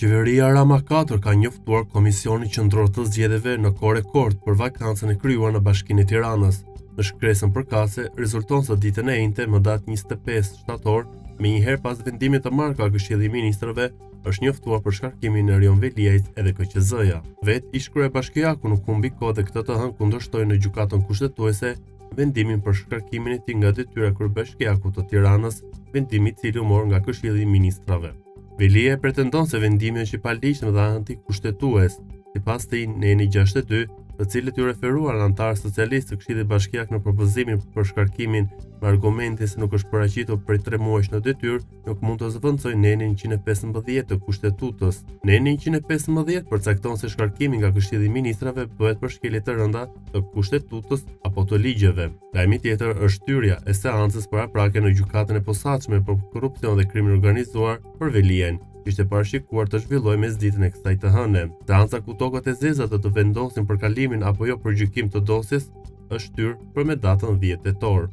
Qeveria Rama 4 ka njoftuar Komisionin Qendror të Zgjedhjeve në kohë rekord për vakancën e krijuar në Bashkinë e Tiranës. Në shkresën përkatëse rezulton së ditën e njëjtë më datë 25 shtator, menjëherë pas vendimit të marrë nga Këshilli i Ministrave, është njoftuar për shkarkimin e Erion Veliajt edhe KQZ-ja. Vetë ish-krye bashkiaku nuk humbi kohë dhe këtë të hënë kundërshtoi në gjykatën kushtetuese vendimin për shkarkimin e tij nga detyra kryebashkiakut të Tiranës, vendimi i cili u mor nga Këshilli i Ministrave. Veliaj pretendon se vendimi është i paligjshëm dhe antikushtetues, sipas tij Neni 62, të cilët i referuar anëtarë socialistë të Këshillit Bashkiak në propozimin për shkarkimin me argumentin se nuk është paraqitur prej 3 muajsh në detyrë, nuk mund të zvendësojë Neni 115 të Kushtetutës. Neni 115 përcakton se shkarkimi nga Këshilli i Ministrave bëhet për shkelje të rënda të Kushtetutës apo të ligjeve. Lajmi tjetër është shtyrja e seancës paraprake në gjykatën e posaçme për korrupsion dhe krimin organizuar për Veliajn. Ishte parashikuar të zhvillojë mesditën e kësaj të hëne. Seanca ku tokat e zeza të vendosin për kalimin apo jo për gjykim të dosjes është shtyrë për me datën 10 tetor.